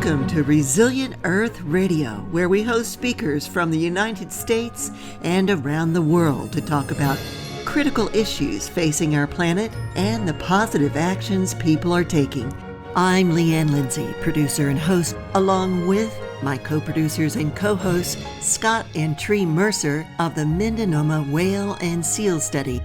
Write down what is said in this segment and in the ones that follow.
Welcome to Resilient Earth Radio, where we host speakers from the United States and around the world to talk about critical issues facing our planet and the positive actions people are taking. I'm Leanne Lindsay, producer and host, along with my co-producers and co-hosts, Scott and Tree Mercer of the Mendonoma Whale and Seal Study.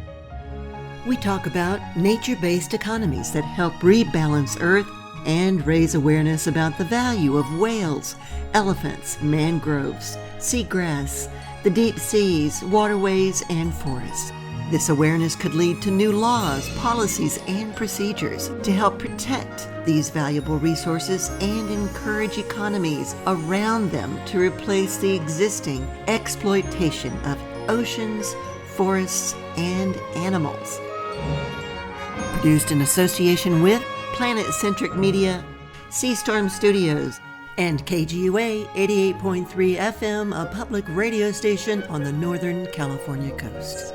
We talk about nature-based economies that help rebalance Earth and raise awareness about the value of whales, elephants, mangroves, seagrass, the deep seas, waterways, and forests. This awareness could lead to new laws, policies, and procedures to help protect these valuable resources and encourage economies around them to replace the existing exploitation of oceans, forests, and animals. Produced in association with Planet-Centric Media, Seastorm Studios, and KGUA 88.3 FM, a public radio station on the Northern California coast.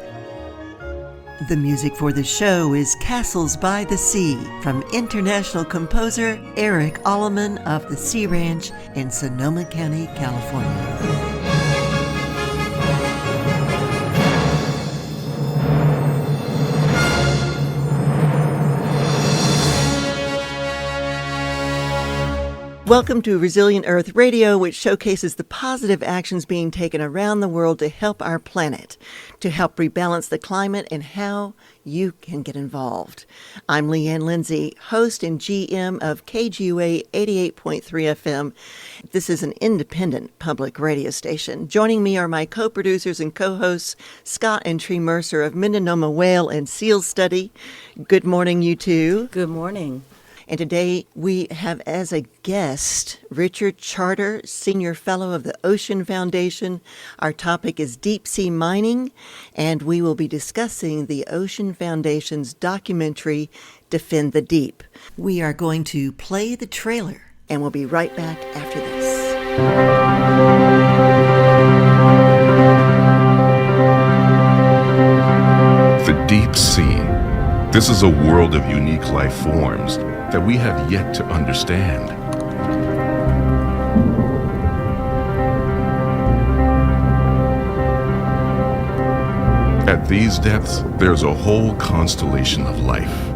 The music for the show is Castles by the Sea from international composer Eric Alleman of the Sea Ranch in Sonoma County, California. Welcome to Resilient Earth Radio, which showcases the positive actions being taken around the world to help our planet, to help rebalance the climate, and how you can get involved. I'm Leanne Lindsay, host and GM of KGUA 88.3 FM. This is an independent public radio station. Joining me are my co-producers and co-hosts, Scott and Tree Mercer of Mendonoma Whale and Seal Study. Good morning, you two. Good morning. And today we have as a guest Richard Charter, Senior Fellow of the Ocean Foundation. Our topic is deep sea mining, and we will be discussing the Ocean Foundation's documentary, Defend the Deep. We are going to play the trailer, and we'll be right back after this. The deep sea. This is a world of unique life forms that we have yet to understand. At these depths, there's a whole constellation of life.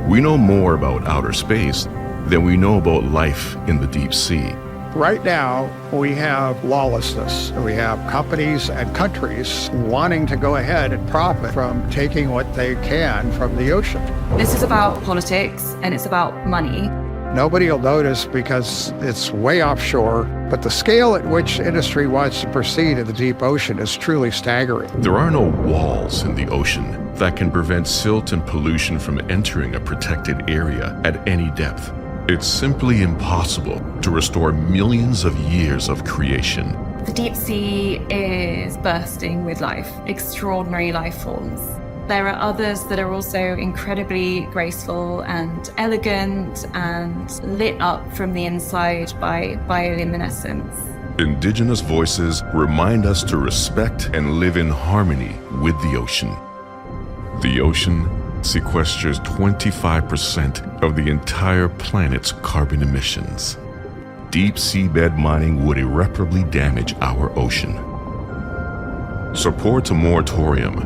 We know more about outer space than we know about life in the deep sea. Right now, we have lawlessness. We have companies and countries wanting to go ahead and profit from taking what they can from the ocean. This is about politics and it's about money. Nobody will notice because it's way offshore, but the scale at which industry wants to proceed in the deep ocean is truly staggering. There are no walls in the ocean that can prevent silt and pollution from entering a protected area at any depth. It's simply impossible to restore millions of years of creation. The deep sea is bursting with life, extraordinary life forms. There are others that are also incredibly graceful and elegant and lit up from the inside by bioluminescence. Indigenous voices remind us to respect and live in harmony with the ocean. The ocean sequesters 25% of the entire planet's carbon emissions. Deep seabed mining would irreparably damage our ocean. Support a moratorium.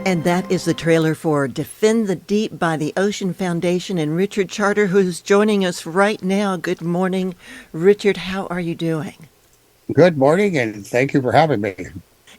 And that is the trailer for Defend the Deep by the Ocean Foundation and Richard Charter, who's joining us right now. Good morning, Richard. How are you doing? Good morning, and thank you for having me.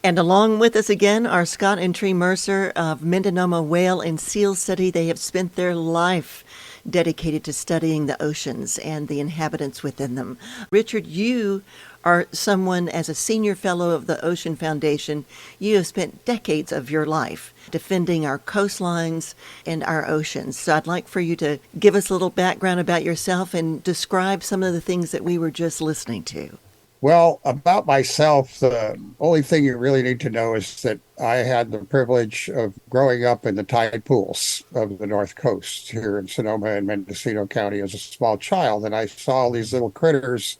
And along with us again are Scott and Tree Mercer of Mendonoma Whale and Seal Study. They have spent their life dedicated to studying the oceans and the inhabitants within them. Richard, you are someone, as a senior fellow of the Ocean Foundation, you have spent decades of your life defending our coastlines and our oceans. So I'd like for you to give us a little background about yourself and describe some of the things that we were just listening to. Well, about myself, the only thing you really need to know is that I had the privilege of growing up in the tide pools of the North Coast here in Sonoma and Mendocino County as a small child. And I saw all these little critters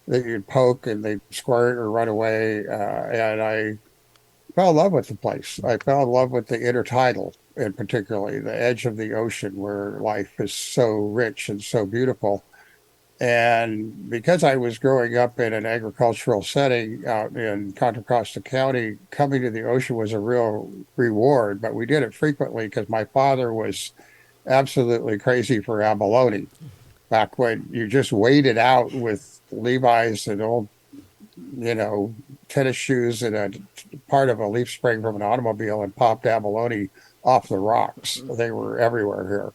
that you'd poke and they'd squirt or run away. And I fell in love with the place. I fell in love with the intertidal, and particularly the edge of the ocean where life is so rich and so beautiful. And because I was growing up in an agricultural setting out in Contra Costa County, coming to the ocean was a real reward, but we did it frequently because my father was absolutely crazy for abalone back when you just waded out with Levi's and old, tennis shoes and a part of a leaf spring from an automobile and popped abalone off the rocks. They were everywhere here.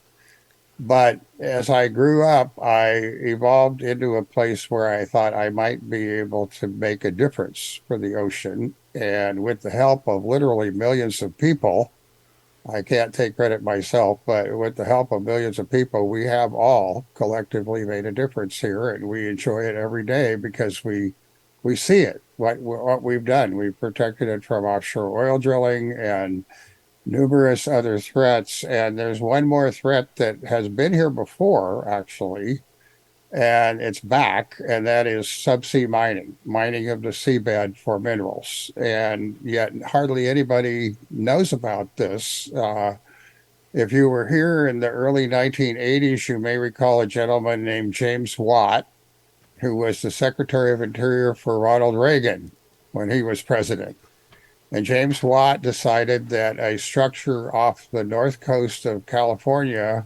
But as I grew up, I evolved into a place where I thought I might be able to make a difference for the ocean. And with the help of literally millions of people, I can't take credit myself, but with the help of millions of people, we have all collectively made a difference here, and we enjoy it every day because we see it, what we've done. We've protected it from offshore oil drilling and numerous other threats. And there's one more threat that has been here before, actually, and it's back, and that is subsea mining of the seabed for minerals. And yet hardly anybody knows about this. If you were here in the early 1980s, you may recall a gentleman named James Watt, who was the Secretary of Interior for Ronald Reagan when he was president. And James Watt decided that a structure off the north coast of California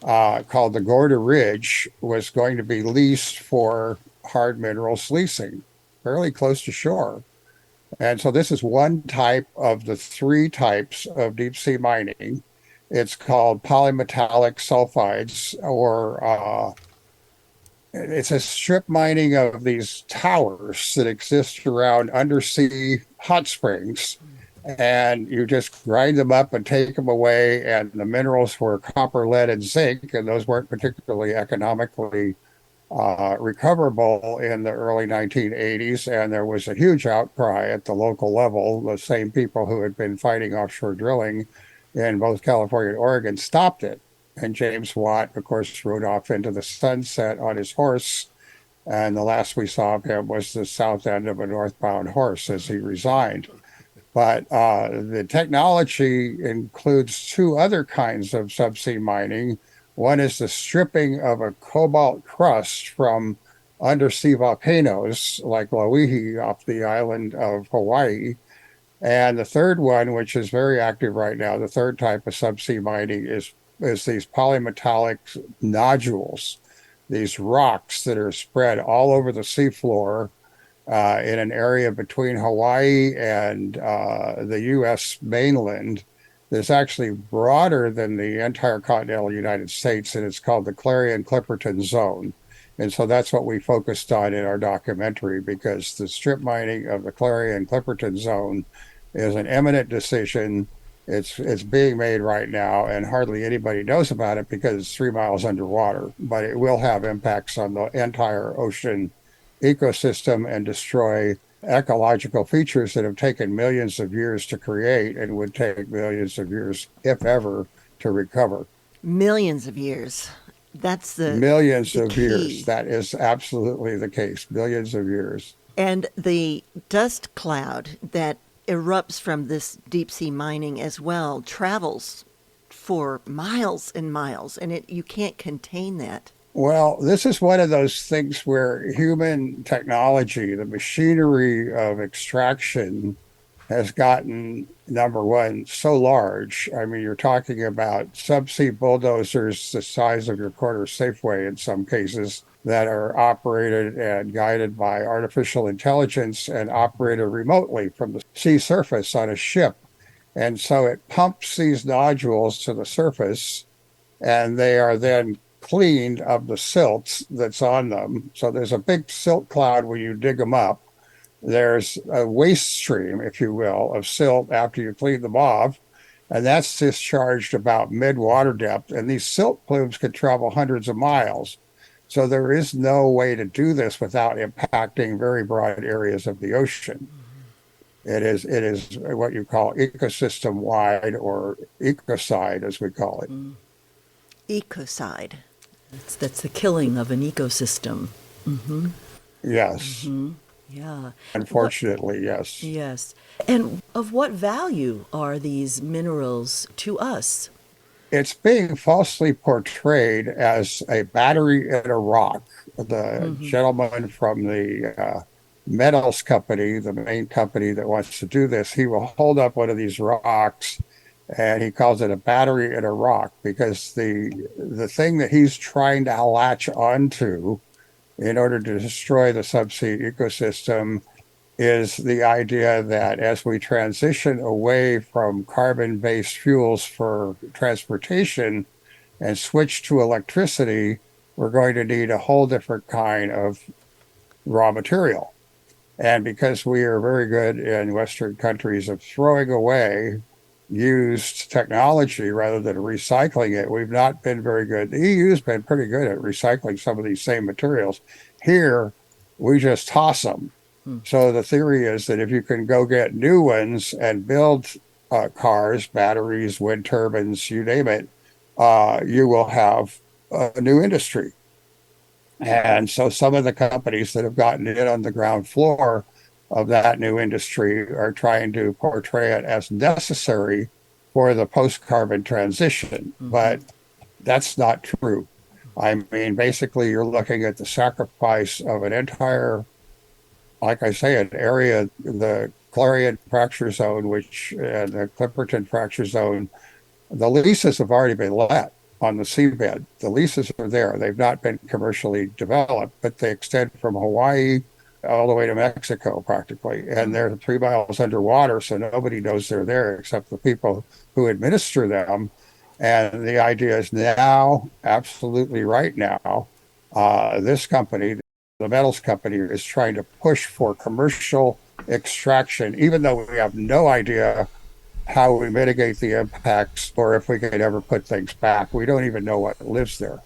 called the Gorda Ridge was going to be leased for hard minerals leasing, fairly close to shore. And so this is one type of the three types of deep sea mining. It's called polymetallic sulfides, or it's a strip mining of these towers that exist around undersea hot springs, and you just grind them up and take them away. And the minerals were copper, lead, and zinc, and those weren't particularly economically recoverable in the early 1980s. And there was a huge outcry at the local level. The same people who had been fighting offshore drilling in both California and Oregon stopped it. And James Watt, of course, rode off into the sunset on his horse. And the last we saw of him was the south end of a northbound horse as he resigned. But the technology includes two other kinds of subsea mining. One is the stripping of a cobalt crust from undersea volcanoes like Lauihi off the island of Hawaii. And the third one, which is very active right now, the third type of subsea mining is these polymetallic nodules, these rocks that are spread all over the seafloor in an area between Hawaii and the U.S. mainland. That's actually broader than the entire continental United States, and it's called the Clarion-Clipperton Zone. And so that's what we focused on in our documentary, because the strip mining of the Clarion-Clipperton Zone is an imminent decision. It's being made right now, and hardly anybody knows about it because it's 3 miles underwater. But it will have impacts on the entire ocean ecosystem and destroy ecological features that have taken millions of years to create and would take millions of years, if ever, to recover. Millions of years. That's the millions the of key. Years. That is absolutely the case. Millions of years. And the dust cloud that erupts from this deep sea mining as well travels for miles and miles, and you can't contain that. Well, this is one of those things where human technology, the machinery of extraction, has gotten, number one, so large. I mean, you're talking about subsea bulldozers the size of your quarter Safeway in some cases, that are operated and guided by artificial intelligence and operated remotely from the sea surface on a ship. And so it pumps these nodules to the surface, and they are then cleaned of the silt that's on them. So there's a big silt cloud when you dig them up. There's a waste stream, if you will, of silt after you clean them off, and that's discharged about mid-water depth. And these silt plumes can travel hundreds of miles. So there is no way to do this without impacting very broad areas of the ocean. It is what you call ecosystem-wide, or ecocide, as we call it. Ecocide. That's the killing of an ecosystem. Mm-hmm. Yes. Mm-hmm. Yeah. Unfortunately, yes. Yes. And of what value are these minerals to us? It's being falsely portrayed as a battery in a rock. the gentleman from the metals company, the main company that wants to do this, he will hold up one of these rocks and he calls it a battery in a rock, because the thing that he's trying to latch onto in order to destroy the subsea ecosystem is the idea that as we transition away from carbon-based fuels for transportation and switch to electricity, we're going to need a whole different kind of raw material. And because we are very good in Western countries of throwing away used technology rather than recycling it, we've not been very good. The EU's been pretty good at recycling some of these same materials. Here, we just toss them. So the theory is that if you can go get new ones and build cars, batteries, wind turbines, you name it, you will have a new industry. And so some of the companies that have gotten in on the ground floor of that new industry are trying to portray it as necessary for the post-carbon transition. But that's not true. I mean, basically, you're looking at the sacrifice of an entire, like I say, an area, the Clarion fracture zone, and the Clipperton fracture zone, the leases have already been let on the seabed. The leases are there. They've not been commercially developed, but they extend from Hawaii all the way to Mexico practically. And they're 3 miles underwater, so nobody knows they're there except the people who administer them. And the idea is now, absolutely right now, this company, the metals company, is trying to push for commercial extraction, even though we have no idea how we mitigate the impacts or if we could ever put things back. We don't even know what lives there.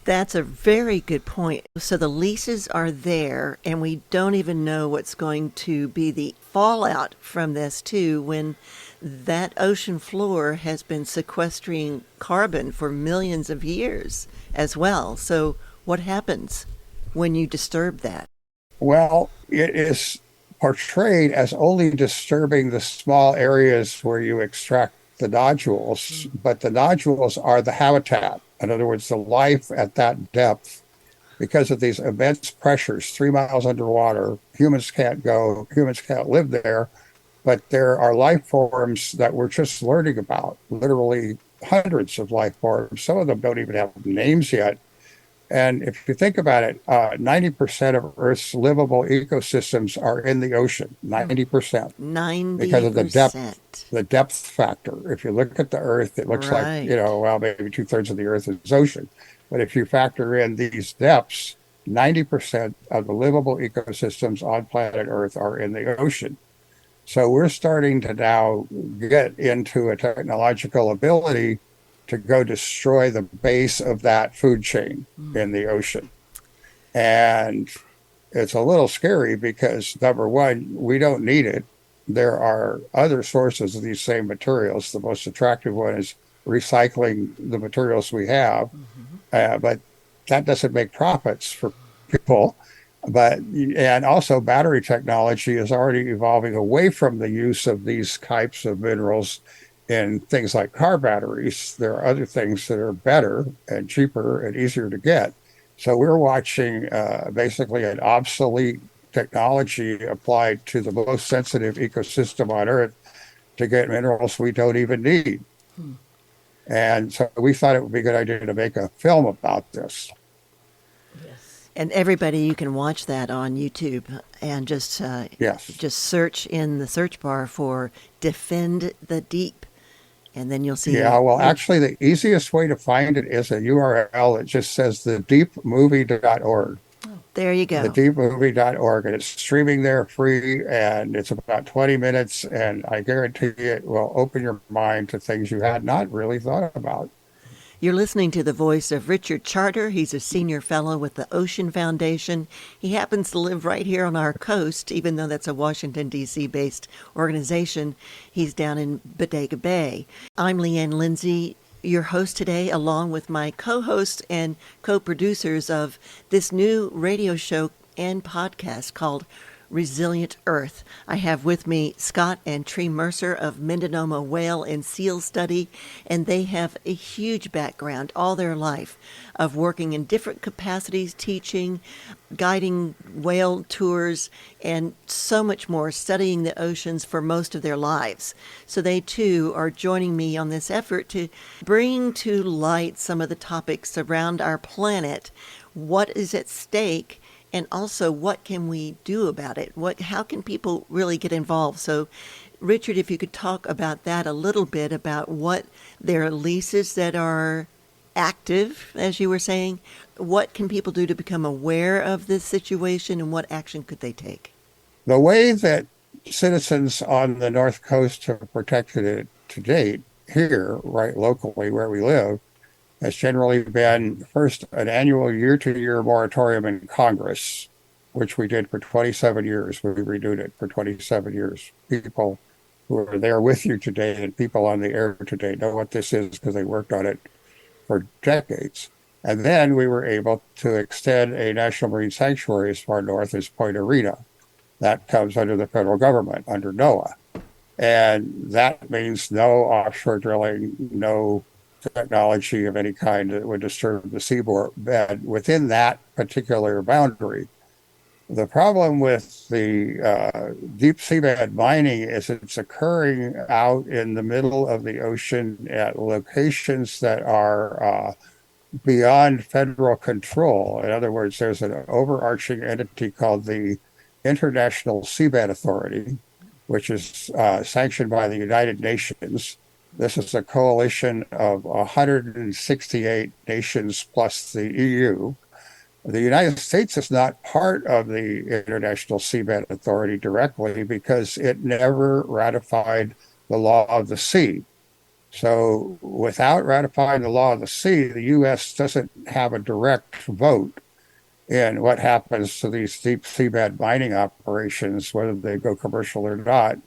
That's a very good point. So the leases are there, and we don't even know what's going to be the fallout from this, too, when that ocean floor has been sequestering carbon for millions of years as well. So what happens when you disturb that? Well, it is portrayed as only disturbing the small areas where you extract the nodules, but the nodules are the habitat. In other words, the life at that depth, because of these immense pressures, 3 miles underwater, humans can't go, humans can't live there, but there are life forms that we're just learning about, literally hundreds of life forms. Some of them don't even have names yet. And if you think about it, 90% of Earth's livable ecosystems are in the ocean, 90%. 90%. Because of the depth factor. If you look at the Earth, it looks like, well, maybe 2/3 of the Earth is ocean. But if you factor in these depths, 90% of the livable ecosystems on planet Earth are in the ocean. So we're starting to now get into a technological ability to go destroy the base of that food chain in the ocean. And it's a little scary because, number one, we don't need it. There are other sources of these same materials. The most attractive one is recycling the materials we have. But that doesn't make profits for people. And also battery technology is already evolving away from the use of these types of minerals in things like car batteries. There are other things that are better and cheaper and easier to get. So we're watching basically an obsolete technology applied to the most sensitive ecosystem on Earth to get minerals we don't even need. And so we thought it would be a good idea to make a film about this. And everybody, you can watch that on YouTube and just search in the search bar for Defend the Deep. And then you'll see. Yeah, well, actually, the easiest way to find it is a URL. It just says thedeepmovie.org. There you go. Thedeepmovie.org. And it's streaming there free, and it's about 20 minutes. And I guarantee it will open your mind to things you had not really thought about. You're listening to the voice of Richard Charter. He's a senior fellow with the Ocean Foundation. He happens to live right here on our coast, even though that's a Washington, D.C. based organization. He's down in Bodega Bay. I'm Leanne Lindsay, your host today, along with my co-host and co-producers of this new radio show and podcast called Resilient Earth. I have with me Scott and Tree Mercer of Mendonoma Whale and Seal Study, and they have a huge background all their life of working in different capacities, teaching, guiding whale tours, and so much more, studying the oceans for most of their lives. So they too are joining me on this effort to bring to light some of the topics around our planet, what is at stake, and also what can we do about it? How can people really get involved? So, Richard, if you could talk about that a little bit, about what there are leases that are active, as you were saying. What can people do to become aware of this situation, and what action could they take? The way that citizens on the North Coast have protected it to date, here, right locally where we live, has generally been first an annual year-to-year moratorium in Congress, which we did for 27 years. We renewed it for 27 years. People who are there with you today and people on the air today know what this is because they worked on it for decades. And then we were able to extend a national marine sanctuary as far north as Point Arena. That comes under the federal government, under NOAA. And that means no offshore drilling, no technology of any kind that would disturb the seabed within that particular boundary. The problem with the deep seabed mining is it's occurring out in the middle of the ocean at locations that are beyond federal control. In other words, there's an overarching entity called the International Seabed Authority, which is sanctioned by the United Nations. This is a coalition of 168 nations plus the EU. The United States is not part of the International Seabed Authority directly because it never ratified the law of the sea. So without ratifying the law of the sea, the U.S. doesn't have a direct vote in what happens to these deep seabed mining operations, whether they go commercial or not.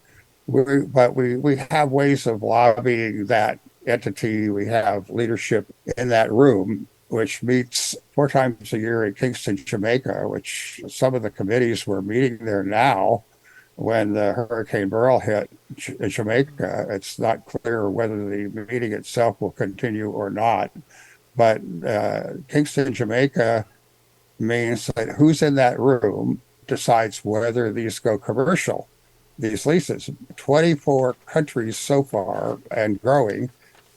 But we have ways of lobbying that entity. We have leadership in that room, which meets 4 times a year in Kingston, Jamaica, which some of the committees were meeting there now when the Hurricane Beryl hit Jamaica. It's not clear whether the meeting itself will continue or not. But Kingston, Jamaica means that who's in that room decides whether these go commercial. These leases, 24 countries so far and growing,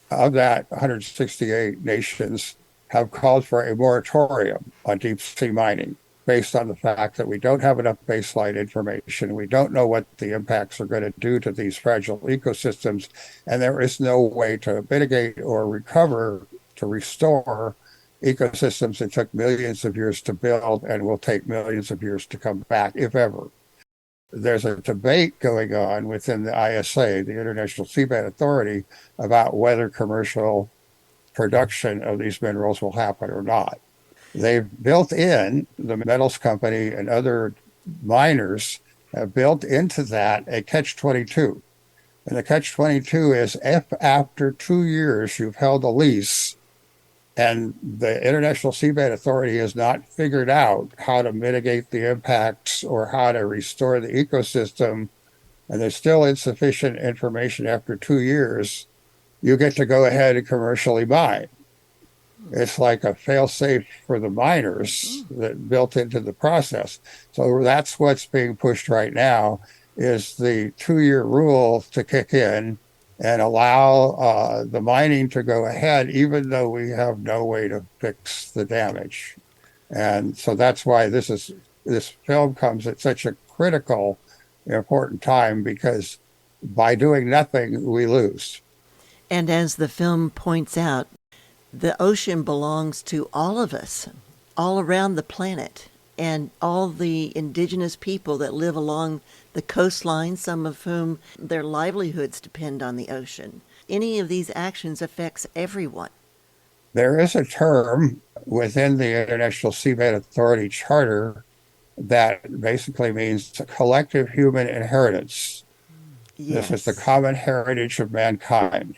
of that 168 nations have called for a moratorium on deep sea mining based on the fact that we don't have enough baseline information. We don't know what the impacts are going to do to these fragile ecosystems, and there is no way to mitigate or recover, to restore ecosystems that took millions of years to build and will take millions of years to come back, if ever. There's a debate going on within the ISA, the International Seabed Authority, about whether commercial production of these minerals will happen or not. They've built in, the metals company and other miners have built into that a catch-22. And the catch-22 is if after 2 years you've held a lease and the International Seabed Authority has not figured out how to mitigate the impacts or how to restore the ecosystem, and there's still insufficient information after 2 years, you get to go ahead and commercially mine. It's like a fail-safe for the miners that built into the process. So that's what's being pushed right now, is the 2-year rule to kick in and allow the mining to go ahead, even though we have no way to fix the damage. And so that's why this film comes at such a critical, important time, because by doing nothing, we lose. And as the film points out, the ocean belongs to all of us, all around the planet, and all the indigenous people that live along the coastline, some of whom their livelihoods depend on the ocean. Any of these actions affects everyone. There is a term within the International Seabed Authority Charter that basically means collective human inheritance. Yes. This is the common heritage of mankind.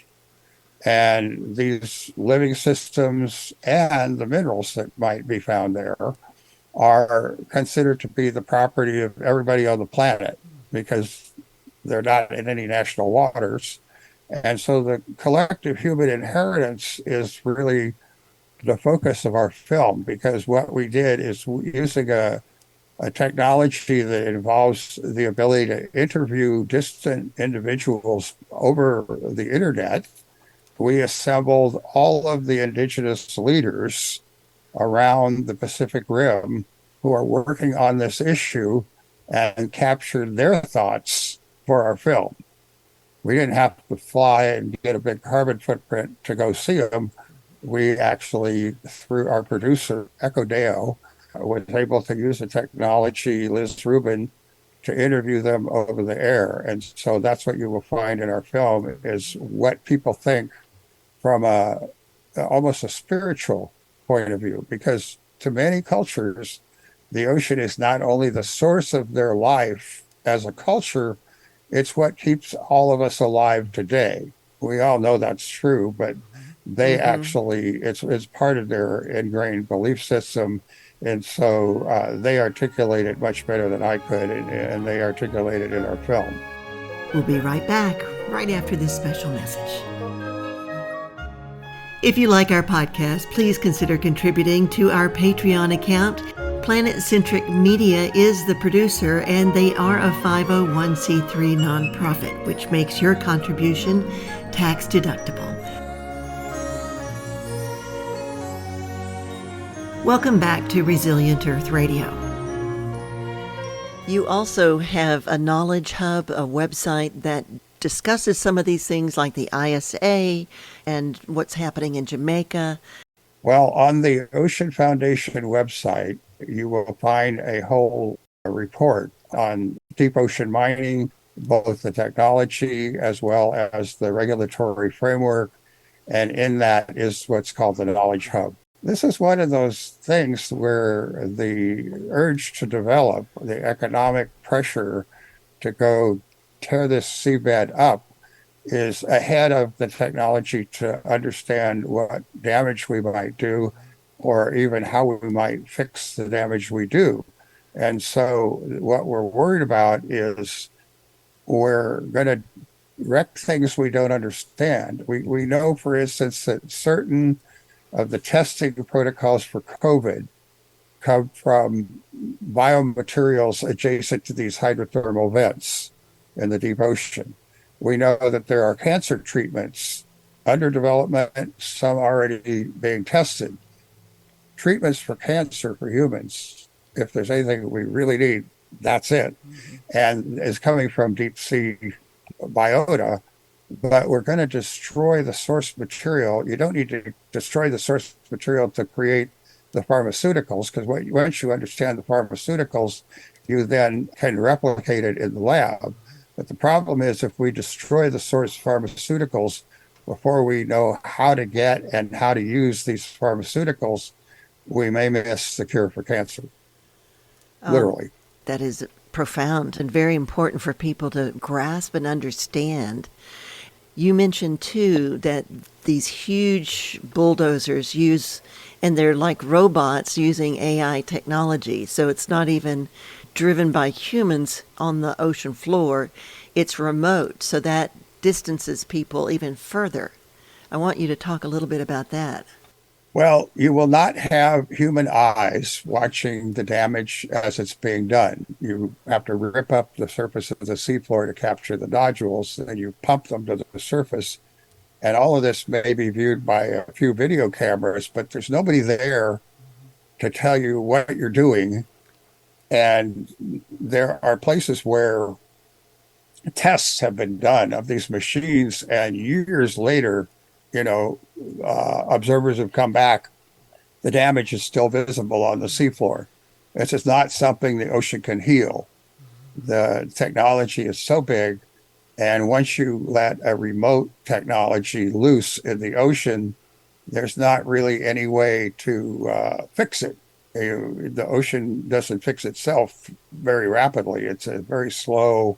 And these living systems and the minerals that might be found there are considered to be the property of everybody on the planet because they're not in any national waters. And so the collective human inheritance is really the focus of our film, because what we did is using a technology that involves the ability to interview distant individuals over the internet. We assembled all of the indigenous leaders around the Pacific Rim who are working on this issue and captured their thoughts for our film. We didn't have to fly and get a big carbon footprint to go see them. We actually, through our producer, Echo Deo, was able to use the technology, Liz Rubin, to interview them over the air. And so that's what you will find in our film, is what people think from almost a spiritual point of view, because to many cultures, the ocean is not only the source of their life as a culture, it's what keeps all of us alive today. We all know that's true, but they actually, it's part of their ingrained belief system. And so they articulate it much better than I could, and they articulate it in our film. We'll be right back, right after this special message. If you like our podcast, please consider contributing to our Patreon account. Planet Centric Media is the producer, and they are a 501c3 nonprofit, which makes your contribution tax deductible. Welcome back to Resilient Earth Radio. You also have a knowledge hub, a website that discusses some of these things like the ISA and what's happening in Jamaica. Well, on the Ocean Foundation website, you will find a whole report on deep ocean mining, both the technology as well as the regulatory framework. And in that is what's called the Knowledge Hub. This is one of those things where the urge to develop, the economic pressure to go tear this seabed up, is ahead of the technology to understand what damage we might do, or even how we might fix the damage we do. And so what we're worried about is we're going to wreck things we don't understand. We know, for instance, that certain of the testing protocols for COVID come from biomaterials adjacent to these hydrothermal vents in the deep ocean. We know that there are cancer treatments under development, some already being tested. Treatments for cancer for humans, if there's anything that we really need, that's it. And it's coming from deep sea biota, but we're going to destroy the source material. You don't need to destroy the source material to create the pharmaceuticals, because once you understand the pharmaceuticals, you then can replicate it in the lab. But the problem is, if we destroy the source pharmaceuticals before we know how to get and how to use these pharmaceuticals, we may miss the cure for cancer. Literally. That is profound and very important for people to grasp and understand. You mentioned, too, that these huge bulldozers use, and they're like robots using AI technology. So it's not even driven by humans on the ocean floor. It's remote. So that distances people even further. I want you to talk a little bit about that. Well, you will not have human eyes watching the damage as it's being done. You have to rip up the surface of the seafloor to capture the nodules, and you pump them to the surface. And all of this may be viewed by a few video cameras, but there's nobody there to tell you what you're doing. And there are places where tests have been done of these machines, and years later, observers have come back, the damage is still visible on the seafloor. This is not something the ocean can heal. The technology is so big, and once you let a remote technology loose in the ocean, there's not really any way to fix it. The ocean doesn't fix itself very rapidly. It's a very slow,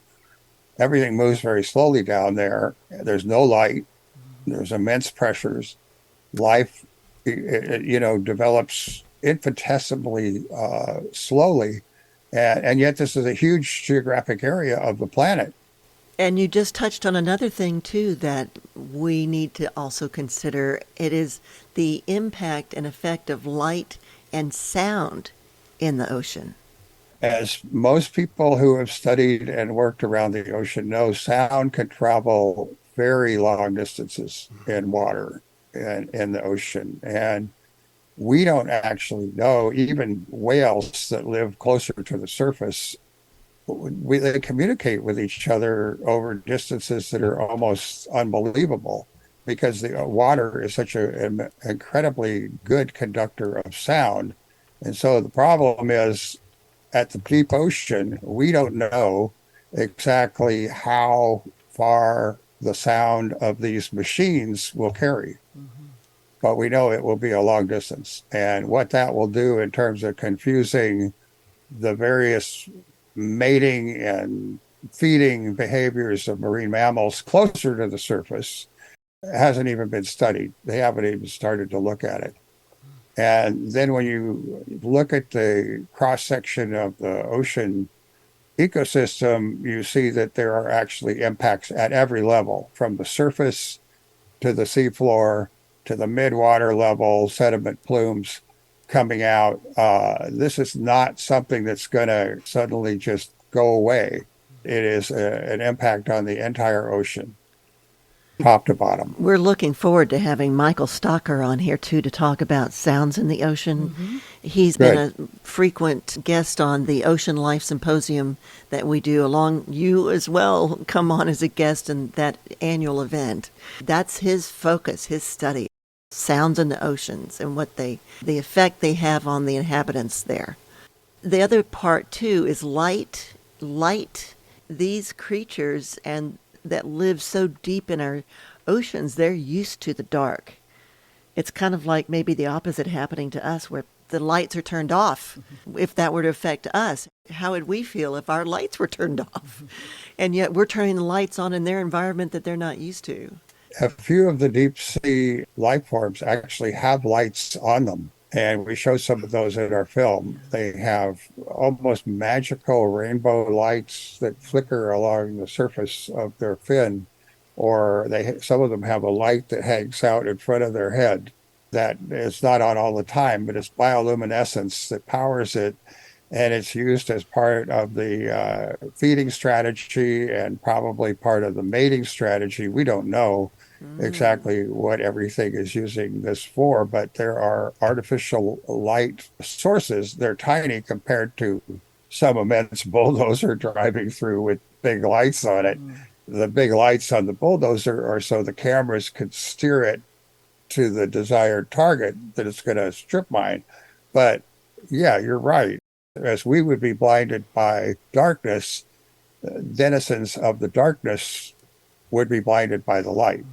everything moves very slowly down there. There's no light. There's immense pressures. Life, develops infinitesimally slowly. And yet this is a huge geographic area of the planet. And you just touched on another thing, too, that we need to also consider. It is the impact and effect of light and sound in the ocean. As most people who have studied and worked around the ocean know, sound can travel very long distances in water and in the ocean. And we don't actually know, even whales that live closer to the surface, they communicate with each other over distances that are almost unbelievable because the water is such an incredibly good conductor of sound. And so the problem is at the deep ocean, we don't know exactly how far the sound of these machines will carry. But we know it will be a long distance. And what that will do in terms of confusing the various mating and feeding behaviors of marine mammals closer to the surface hasn't even been studied. They haven't even started to look at it. And then when you look at the cross section of the ocean ecosystem, you see that there are actually impacts at every level, from the surface to the seafloor to the mid-water level sediment plumes coming out. This is not something that's going to suddenly just go away. It is an impact on the entire ocean, top to bottom. We're looking forward to having Michael Stocker on here, too, to talk about sounds in the ocean. Mm-hmm. He's been a frequent guest on the Ocean Life Symposium that we do, along you as well, come on as a guest in that annual event. That's his focus, his study, sounds in the oceans and what the effect they have on the inhabitants there. The other part, too, is light. These creatures and that live so deep in our oceans, they're used to the dark. It's kind of like maybe the opposite happening to us, where the lights are turned off. If that were to affect us, how would we feel if our lights were turned off? And yet we're turning the lights on in their environment that they're not used to. A few of the deep sea life forms actually have lights on them. And we show some of those in our film. They have almost magical rainbow lights that flicker along the surface of their fin, or some of them have a light that hangs out in front of their head that is not on all the time, but it's bioluminescence that powers it. And it's used as part of the feeding strategy and probably part of the mating strategy. We don't know exactly what everything is using this for, but there are artificial light sources. They're tiny compared to some immense bulldozer driving through with big lights on it. The big lights on the bulldozer are so the cameras could steer it to the desired target that it's going to strip mine. But yeah, you're right. As we would be blinded by darkness, denizens of the darkness would be blinded by the light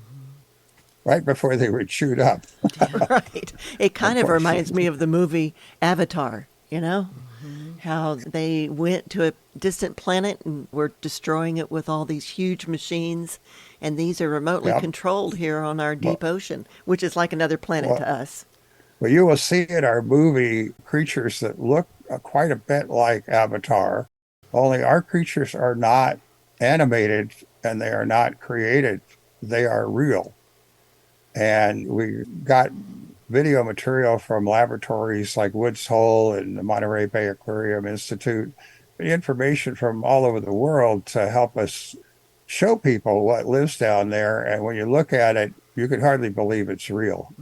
right before they were chewed up. Right. It kind of reminds me of the movie Avatar, how they went to a distant planet and were destroying it with all these huge machines. And these are remotely controlled here on our deep ocean, which is like another planet to us. Well, you will see in our movie creatures that look quite a bit like Avatar, only our creatures are not animated and they are not created. They are real. And we got video material from laboratories like Woods Hole and the Monterey Bay Aquarium Institute, information from all over the world to help us show people what lives down there. And when you look at it, you can hardly believe it's real.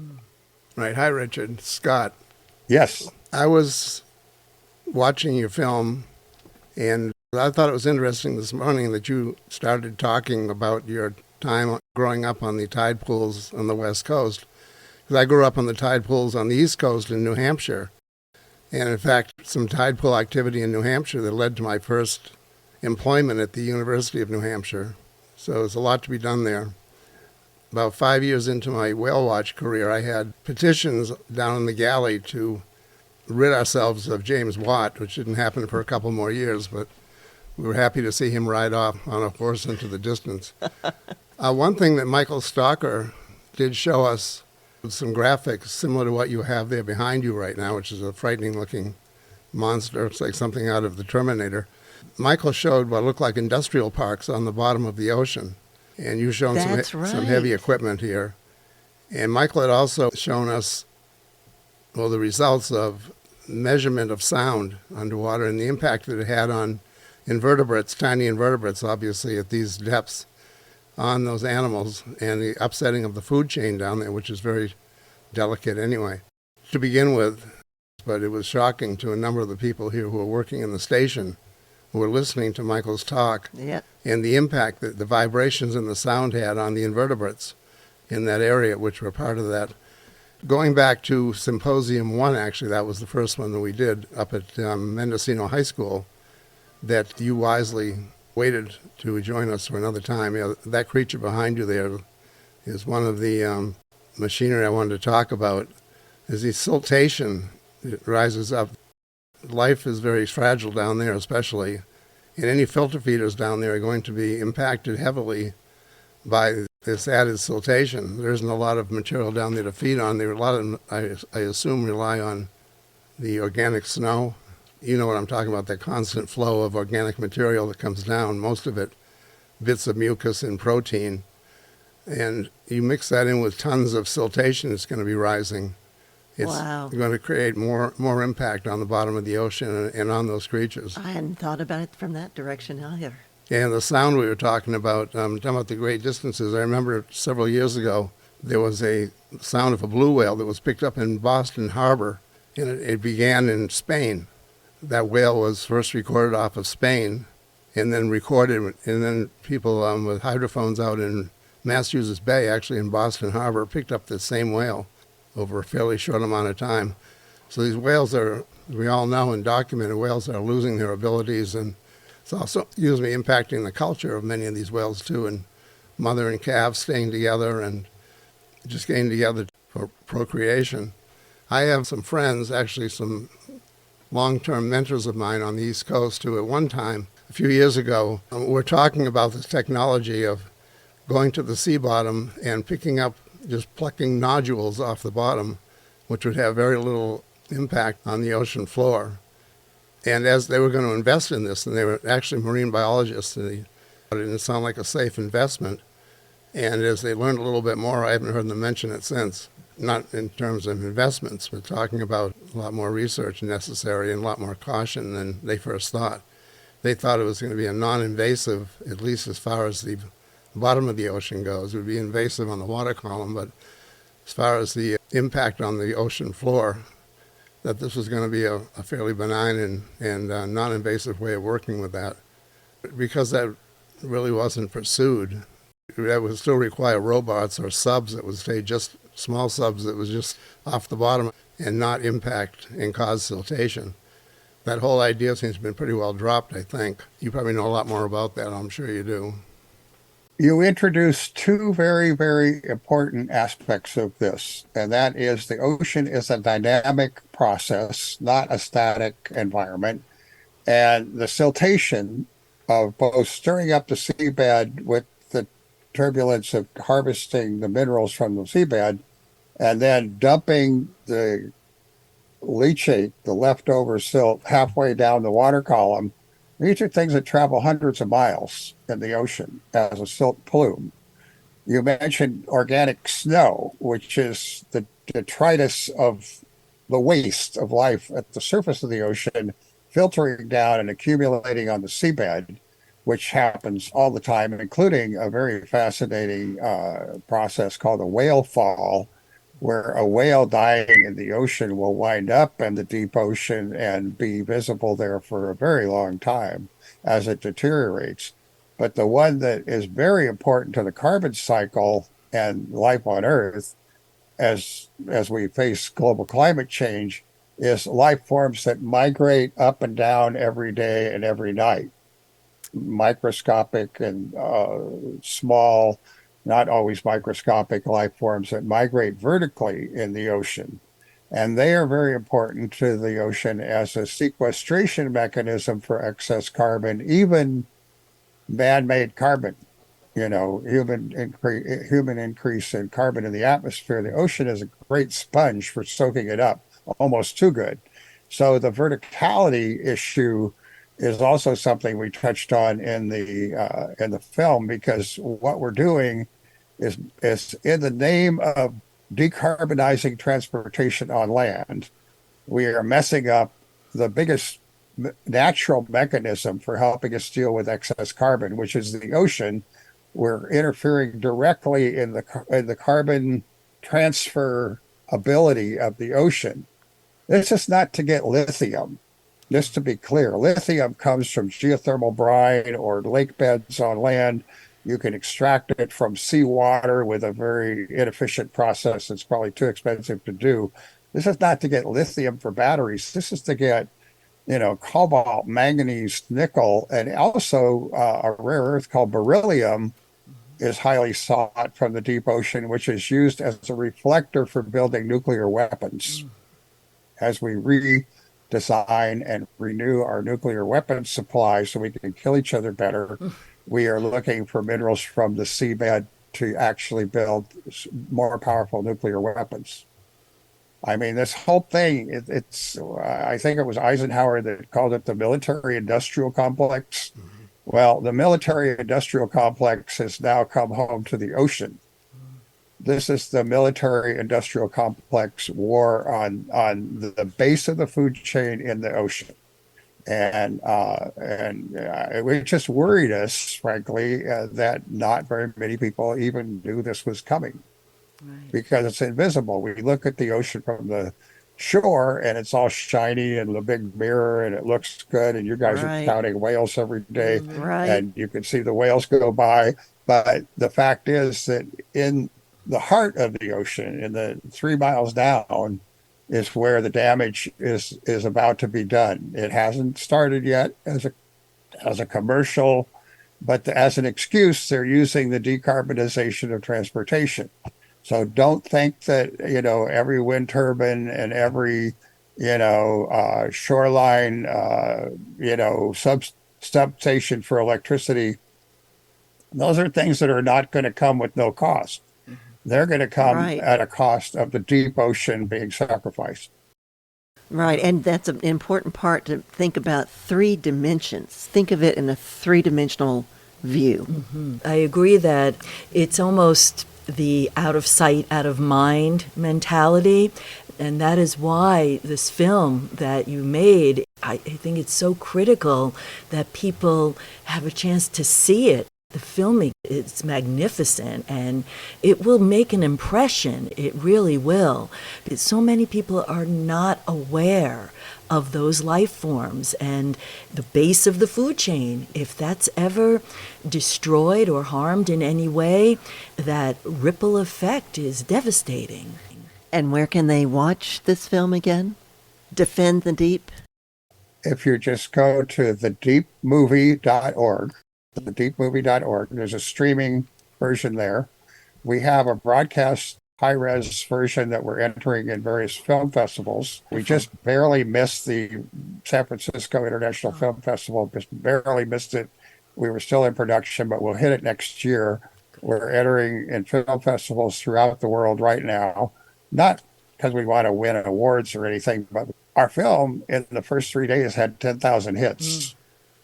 Right. Hi, Richard. Scott. Yes. I was watching your film, and I thought it was interesting this morning that you started talking about your time growing up on the tide pools on the West Coast. Because I grew up on the tide pools on the East Coast in New Hampshire. And in fact, some tide pool activity in New Hampshire that led to my first employment at the University of New Hampshire. So there's a lot to be done there. About 5 years into my whale watch career, I had petitions down in the galley to rid ourselves of James Watt, which didn't happen for a couple more years, but we were happy to see him ride off on a horse into the distance. One thing that Michael Stocker did show us with some graphics similar to what you have there behind you right now, which is a frightening looking monster. It's like something out of the Terminator. Michael showed what looked like industrial parks on the bottom of the ocean. And you've shown some heavy equipment here. And Michael had also shown us, well, the results of measurement of sound underwater and the impact that it had on invertebrates, tiny invertebrates, obviously, at these depths on those animals, and the upsetting of the food chain down there, which is very delicate anyway, to begin with. But it was shocking to a number of the people here who were working in the station, who were listening to Michael's talk, and the impact that the vibrations and the sound had on the invertebrates in that area, which were part of that. Going back to Symposium 1, actually, that was the first one that we did up at Mendocino High School, that you wisely waited to join us for another time. That creature behind you there is one of the machinery I wanted to talk about. Is the siltation that rises up. Life is very fragile down there, especially, and any filter feeders down there are going to be impacted heavily by this added siltation. There isn't a lot of material down there to feed on. There are a lot of, I assume, rely on the organic snow. You know what I'm talking about, that constant flow of organic material that comes down, most of it bits of mucus and protein. And you mix that in with tons of siltation that's going to be rising. It's going to create more impact on the bottom of the ocean and on those creatures. I hadn't thought about it from that direction either. And the sound we were talking about the great distances. I remember several years ago, there was a sound of a blue whale that was picked up in Boston Harbor, and it began in Spain. That whale was first recorded off of Spain, and then recorded, and then people with hydrophones out in Massachusetts Bay, actually in Boston Harbor, picked up the same whale over a fairly short amount of time. So these whales are, we all know and documented, whales are losing their abilities, and it's also usually impacting the culture of many of these whales too, and mother and calf staying together and just getting together for procreation. I have some friends, actually some long-term mentors of mine on the East Coast who at one time, a few years ago, were talking about this technology of going to the sea bottom and picking up, just plucking nodules off the bottom, which would have very little impact on the ocean floor. And as they were going to invest in this, and they were actually marine biologists, and it didn't sound like a safe investment. And as they learned a little bit more, I haven't heard them mention it since. Not in terms of investments, but talking about a lot more research necessary and a lot more caution than they first thought. They thought it was going to be a non-invasive, at least as far as the bottom of the ocean goes. It would be invasive on the water column, but as far as the impact on the ocean floor, that this was going to be a fairly benign and non-invasive way of working with that. Because that really wasn't pursued, that would still require robots or subs that would stay just small subs that was just off the bottom and not impact and cause siltation. That whole idea seems to have been pretty well dropped, I think. You probably know a lot more about that, I'm sure you do. You introduced two very, very important aspects of this, and that is the ocean is a dynamic process, not a static environment. And the siltation of both stirring up the seabed with the turbulence of harvesting the minerals from the seabed and then dumping the leachate, the leftover silt, halfway down the water column. These are things that travel hundreds of miles in the ocean as a silt plume. You mentioned organic snow, which is the detritus of the waste of life at the surface of the ocean, filtering down and accumulating on the seabed, which happens all the time, including a very fascinating process called a whale fall, where a whale dying in the ocean will wind up in the deep ocean and be visible there for a very long time as it deteriorates. But the one that is very important to the carbon cycle and life on Earth, as we face global climate change, is life forms that migrate up and down every day and every night. Microscopic and small, not always microscopic life forms that migrate vertically in the ocean. And they are very important to the ocean as a sequestration mechanism for excess carbon, even man-made carbon. human increase in carbon in the atmosphere. The ocean is a great sponge for soaking it up, almost too good. So the verticality issue is also something we touched on in the film, because what we're doing is in the name of decarbonizing transportation on land, we are messing up the biggest natural mechanism for helping us deal with excess carbon, which is the ocean. We're interfering directly in the carbon transfer ability of the ocean. This is not to get lithium. Just to be clear, lithium comes from geothermal brine or lake beds on land. You can extract it from seawater with a very inefficient process. It's probably too expensive to do. This is not to get lithium for batteries. This is to get, cobalt, manganese, nickel, and also a rare earth called beryllium is highly sought from the deep ocean, which is used as a reflector for building nuclear weapons. As we redesign and renew our nuclear weapons supply so we can kill each other better, we are looking for minerals from the seabed to actually build more powerful nuclear weapons. I mean, this whole thing, I think it was Eisenhower that called it the military-industrial complex. Well, the military-industrial complex has now come home to the ocean. This is the military-industrial complex war on the base of the food chain in the ocean. And it just worried us, frankly, that not very many people even knew this was coming. Right. Because it's invisible. We look at the ocean from the shore and it's all shiny and the big mirror and it looks good, and you guys are counting whales every day, and you can see the whales go by. But the fact is that in the heart of the ocean, in the 3 miles down, is where the damage is about to be done. It hasn't started yet as a commercial, but as an excuse, they're using the decarbonization of transportation. So don't think that, every wind turbine and every, shoreline, substation for electricity, those are things that are not going to come with no cost. They're going to come at a cost of the deep ocean being sacrificed. Right, and that's an important part to think about. 3 dimensions. Think of it in a 3-dimensional view. Mm-hmm. I agree that it's almost the out of sight, out of mind mentality. And that is why this film that you made, I think it's so critical that people have a chance to see it. The filming, it's magnificent, and it will make an impression. It really will. So many people are not aware of those life forms and the base of the food chain. If that's ever destroyed or harmed in any way, that ripple effect is devastating. And where can they watch this film again? Defend the Deep? If you just go to thedeepmovie.org, thedeepmovie.org, there's a streaming version there. We have a broadcast high-res version that we're entering in various film festivals. We just barely missed the San Francisco International Film Festival, just barely missed it. We were still in production, but we'll hit it next year. We're entering in film festivals throughout the world right now, not because we want to win awards or anything, but our film in the first 3 days had 10,000 hits.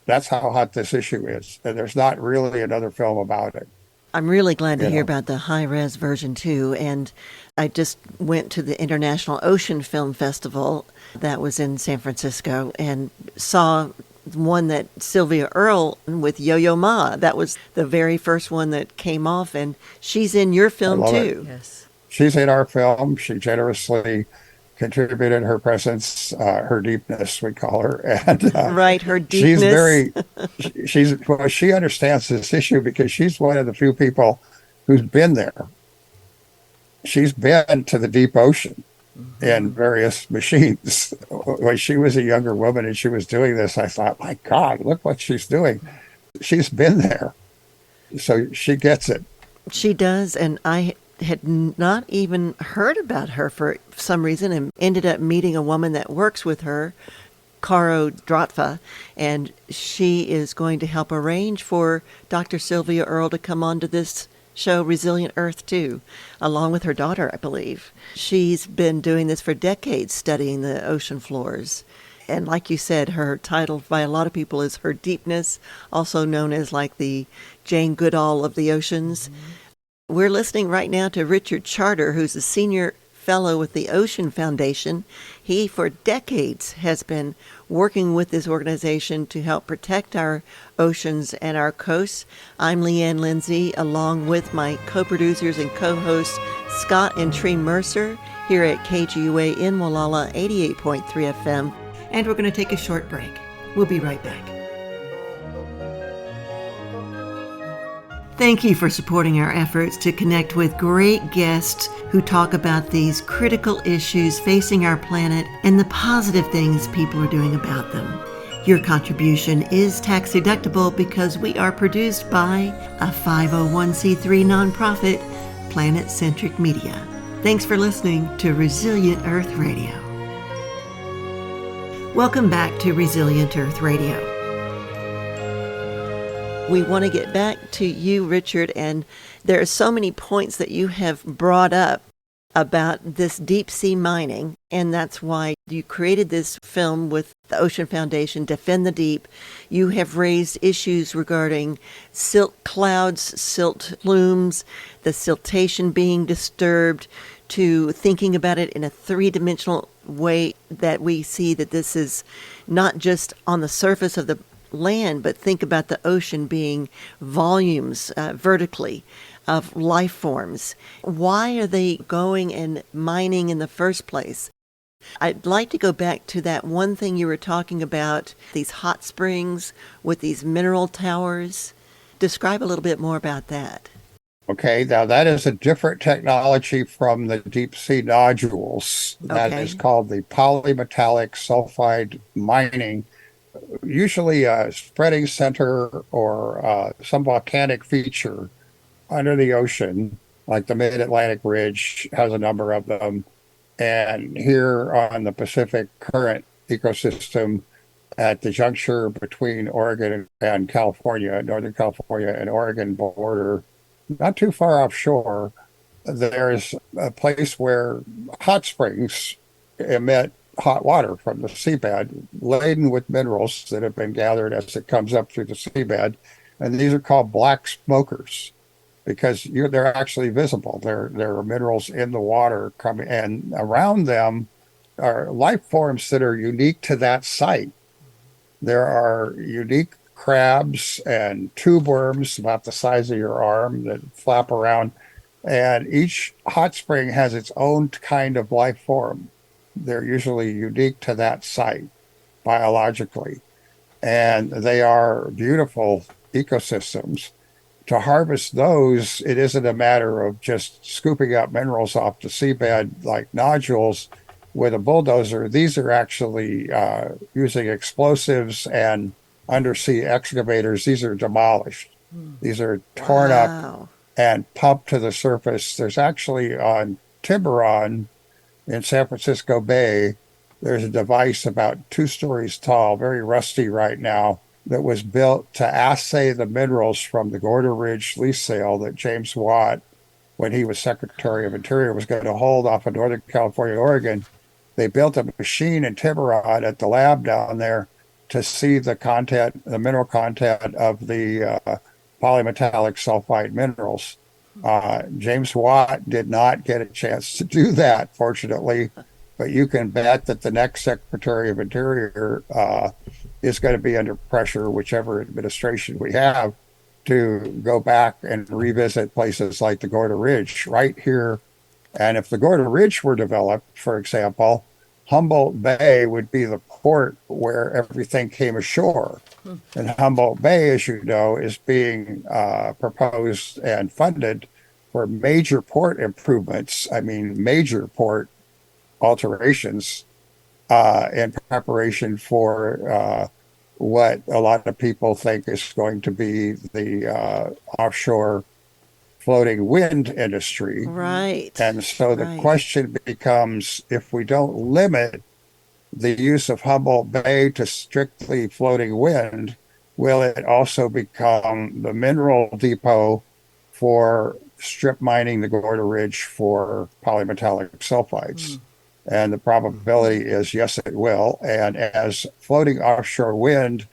That's how hot this issue is. And there's not really another film about it. I'm really glad to hear about the high-res version, too. And I just went to the International Ocean Film Festival that was in San Francisco and saw one that Sylvia Earle with Yo-Yo Ma. That was the very first one that came off, and she's in your film, too. Yes. She's in our film. She generously contributed her presence, her deepness, we call her. And her deepness. She understands this issue because she's one of the few people who's been there. She's been to the deep ocean in various machines. When she was a younger woman and she was doing this, I thought, my God, look what she's doing. She's been there. So she gets it. She does, and I had not even heard about her for some reason, and ended up meeting a woman that works with her Caro Dratva, and she is going to help arrange for Dr. Sylvia Earle to come onto this show, Resilient Earth 2, along with her daughter, I believe. She's been doing this for decades, studying the ocean floors. And like you said, her title by a lot of people is Her Deepness, also known as like the Jane Goodall of the oceans. Mm-hmm. We're listening right now to Richard Charter, who's a senior fellow with the Ocean Foundation. He, for decades, has been working with this organization to help protect our oceans and our coasts. I'm Leanne Lindsay, along with my co-producers and co-hosts Scott and Tree Mercer here at KGUA in Molalla 88.3 FM. And we're going to take a short break. We'll be right back. Thank you for supporting our efforts to connect with great guests who talk about these critical issues facing our planet and the positive things people are doing about them. Your contribution is tax deductible because we are produced by a 501c3 nonprofit, Planet Centric Media. Thanks for listening to Resilient Earth Radio. Welcome back to Resilient Earth Radio. We want to get back to you, Richard, and there are so many points that you have brought up about this deep sea mining, and that's why you created this film with the Ocean Foundation, Defend the Deep. You have raised issues regarding silt clouds, silt plumes, the siltation being disturbed, to thinking about it in a three-dimensional way that we see that this is not just on the surface of the land, but think about the ocean being volumes vertically of life forms. Why are they going and mining in the first place? I'd like to go back to that one thing you were talking about, these hot springs with these mineral towers. Describe a little bit more about that. Okay, now that is a different technology from the deep sea nodules. That is called the polymetallic sulfide mining. Usually a spreading center or some volcanic feature under the ocean, like the Mid-Atlantic Ridge has a number of them. And here on the Pacific Current ecosystem at the juncture between Oregon and California, Northern California and Oregon border, not too far offshore, there's a place where hot springs emit hot water from the seabed, laden with minerals that have been gathered as it comes up through the seabed. And these are called black smokers because they're actually visible. There are minerals in the water coming, and around them are life forms that are unique to that site. There are unique crabs and tube worms about the size of your arm that flap around. And each hot spring has its own kind of life form. They're usually unique to that site biologically. And they are beautiful ecosystems. To harvest those, it isn't a matter of just scooping up minerals off the seabed like nodules with a bulldozer. These are actually using explosives and undersea excavators. These are demolished. These are torn up and pumped to the surface. There's actually on Tiburon in San Francisco Bay, there's a device about 2 stories tall, very rusty right now, that was built to assay the minerals from the Gorda Ridge lease sale that James Watt, when he was Secretary of Interior, was going to hold off of Northern California and Oregon. They built a machine in Tiburon at the lab down there to see the content, the mineral content of the polymetallic sulfide minerals. James Watt did not get a chance to do that, fortunately, but you can bet that the next Secretary of Interior is going to be under pressure, whichever administration we have, to go back and revisit places like the Gorda Ridge right here. And if the Gorda Ridge were developed, for example, Humboldt Bay would be the port where everything came ashore. And Humboldt Bay, as you know, is being proposed and funded for major port improvements. I mean, major port alterations in preparation for what a lot of people think is going to be the offshore floating wind industry. Right. And so the question becomes, if we don't limit the use of Humboldt Bay to strictly floating wind, will it also become the mineral depot for strip mining the Gorda Ridge for polymetallic sulfides? And the probability is yes, it will. And as floating offshore wind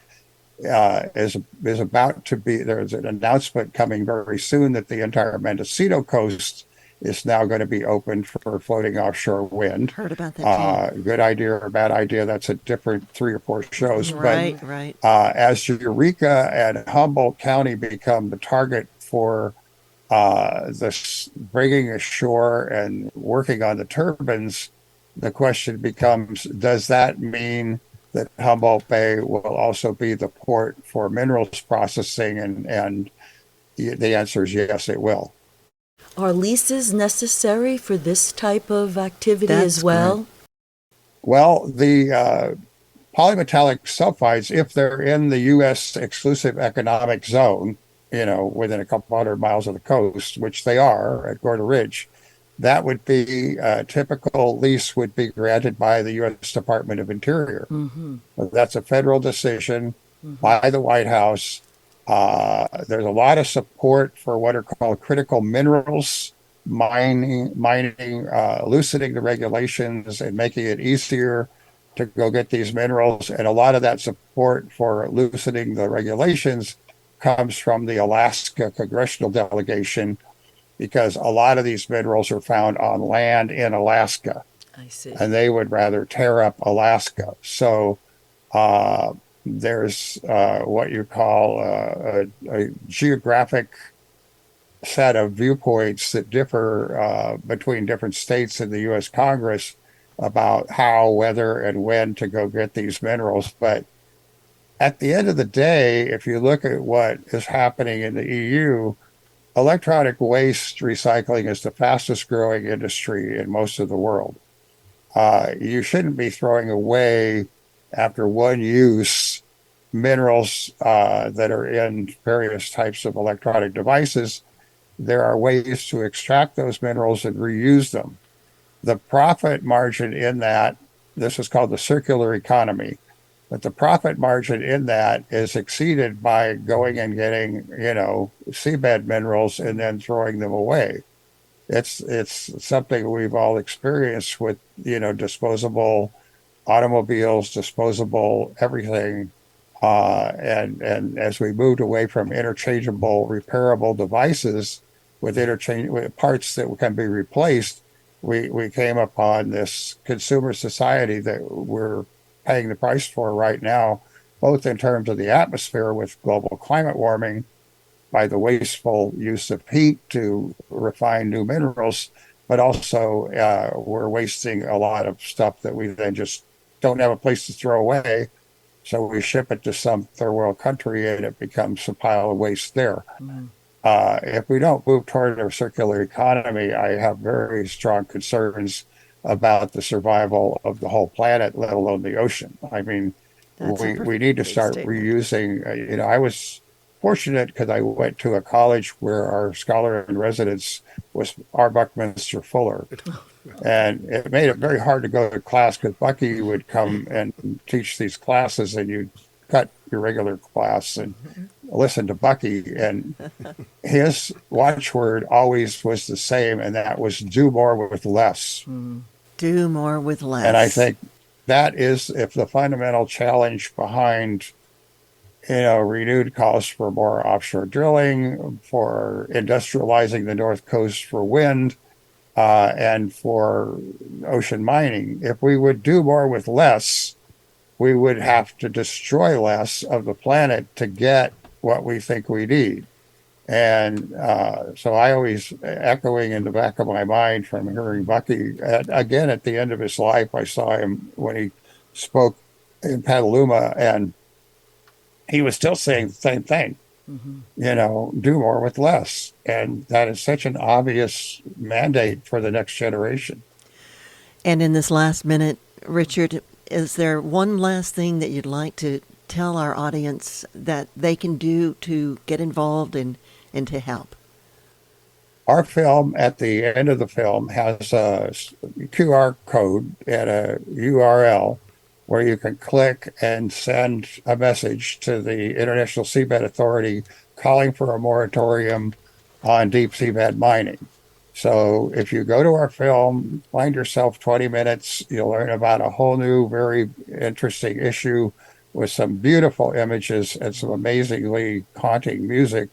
is about to be, there's an announcement coming very soon that the entire Mendocino coast is now going to be open for floating offshore wind. Heard about that too. Good idea or bad idea, that's a different 3 or 4 shows. Right, But right. as Eureka and Humboldt County become the target for this bringing ashore and working on the turbines, the question becomes, does that mean that Humboldt Bay will also be the port for minerals processing? And the answer is yes, it will. Are leases necessary for this type of activity That's as well? correct. Well, the polymetallic sulfides, if they're in the U.S. exclusive economic zone, within a couple hundred miles of the coast, which they are at Gorda Ridge, that would be a typical lease would be granted by the U.S. Department of Interior. That's a federal decision by the White House. There's a lot of support for what are called critical minerals mining, loosening the regulations and making it easier to go get these minerals. And a lot of that support for loosening the regulations comes from the Alaska congressional delegation, because a lot of these minerals are found on land in Alaska. I see. And they would rather tear up Alaska. So there's what you call a geographic set of viewpoints that differ between different states in the U.S. Congress about how, whether, and when to go get these minerals. But at the end of the day, if you look at what is happening in the EU, electronic waste recycling is the fastest growing industry in most of the world. You shouldn't be throwing away after one use minerals that are in various types of electronic devices. There are ways to extract those minerals and reuse them. The profit margin in that, this is called the circular economy, but the profit margin in that is exceeded by going and getting, seabed minerals and then throwing them away. It's something we've all experienced with, disposable automobiles, disposable everything. And as we moved away from interchangeable, repairable devices with parts that can be replaced, we came upon this consumer society that we're paying the price for right now, both in terms of the atmosphere with global climate warming by the wasteful use of heat to refine new minerals, but also we're wasting a lot of stuff that we then just don't have a place to throw away. So we ship it to some third world country and it becomes a pile of waste there. If we don't move toward a circular economy, I have very strong concerns about the survival of the whole planet, let alone the ocean. I mean, we need to start reusing. I was fortunate because I went to a college where our scholar in residence was R. Buckminster Fuller. And it made it very hard to go to class because Bucky would come and teach these classes and you'd cut your regular class and listen to Bucky. And his watchword always was the same, and that was do more with less. Do more with less. And I think that is if the fundamental challenge behind, renewed calls for more offshore drilling, for industrializing the North Coast for wind, and for ocean mining. If we would do more with less, we would have to destroy less of the planet to get what we think we need. And so I always, echoing in the back of my mind from hearing Bucky, again, at the end of his life, I saw him when he spoke in Petaluma, and he was still saying the same thing. Do more with less. And that is such an obvious mandate for the next generation. And in this last minute, Richard, is there one last thing that you'd like to tell our audience that they can do to get involved and to help? Our film, at the end of the film, has a QR code and a URL where you can click and send a message to the International Seabed Authority calling for a moratorium on deep seabed mining. So if you go to our film, find yourself 20 minutes, you'll learn about a whole new, very interesting issue with some beautiful images and some amazingly haunting music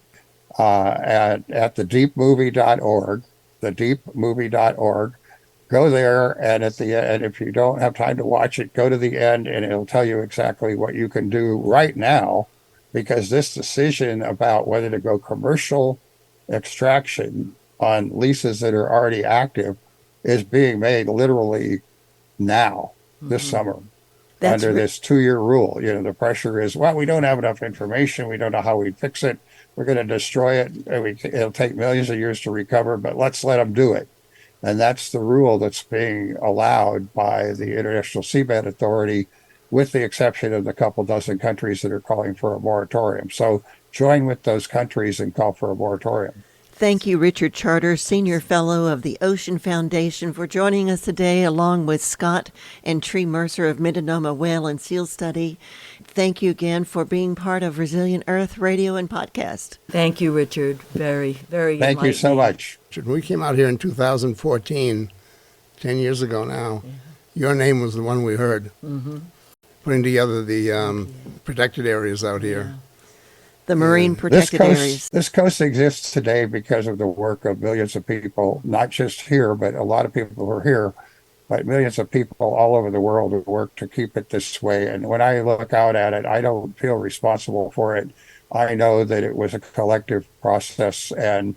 at thedeepmovie.org, thedeepmovie.org. Go there, and at the end, if you don't have time to watch it, go to the end, and it'll tell you exactly what you can do right now, because this decision about whether to go commercial extraction on leases that are already active is being made literally now, this summer, under this 2-year rule. You know, the pressure is, well, we don't have enough information. We don't know how we'd fix it. We're going to destroy it. It'll take millions of years to recover, but let's let them do it. And that's the rule that's being allowed by the International Seabed Authority, with the exception of the couple dozen countries that are calling for a moratorium. So join with those countries and call for a moratorium. Thank you, Richard Charter, Senior Fellow of the Ocean Foundation, for joining us today, along with Scott and Tree Mercer of Mindanoma Whale and Seal Study. Thank you again for being part of Resilient Earth Radio and Podcast. Thank you, Richard. Very, very Thank you so much. When we came out here in 2014, 10 years ago now, your name was the one we heard, putting together the protected areas out here. The marine protected areas. This coast exists today because of the work of millions of people, not just here, but a lot of people who are here, but millions of people all over the world who work to keep it this way. And when I look out at it, I don't feel responsible for it. I know that it was a collective process, and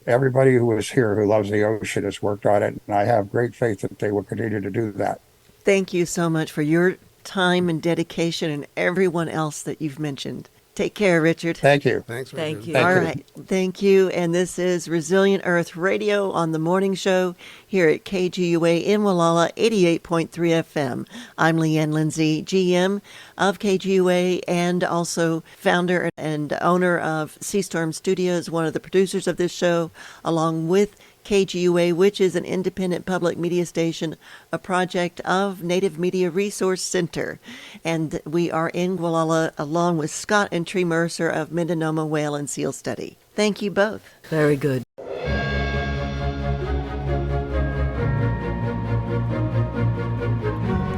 everybody who is here who loves the ocean has worked on it, and I have great faith that they will continue to do that. Thank you so much for your time and dedication, and everyone else that you've mentioned. Take care, Richard. Thank you. Thanks, Richard. Thank you. All right. Thank you. And this is Resilient Earth Radio on the morning show here at KGUA in Wallala, 88.3 FM. I'm Leanne Lindsay, GM of KGUA, and also founder and owner of Sea Storm Studios, one of the producers of this show, along with KGUA, which is an independent public media station, a project of Native Media Resource Center. And we are in Gualala along with Scott and Tree Mercer of Mindanoma Whale and Seal Study. Thank you both. Very good.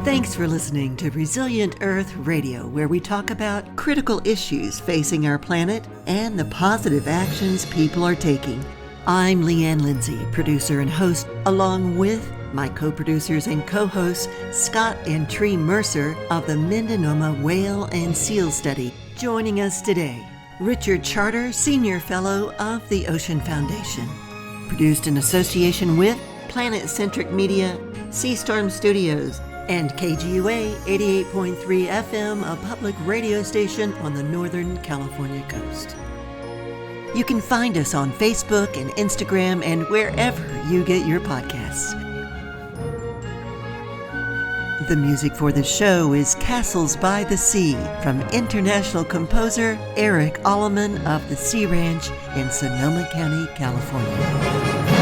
Thanks for listening to Resilient Earth Radio, where we talk about critical issues facing our planet and the positive actions people are taking. I'm Leanne Lindsay, producer and host, along with my co-producers and co-hosts, Scott and Tree Mercer of the Mindanoma Whale and Seal Study. Joining us today, Richard Charter, Senior Fellow of the Ocean Foundation. Produced in association with Planet-Centric Media, Sea Storm Studios, and KGUA 88.3 FM, a public radio station on the Northern California coast. You can find us on Facebook and Instagram and wherever you get your podcasts. The music for the show is Castles by the Sea from international composer Eric Alleman of the Sea Ranch in Sonoma County, California.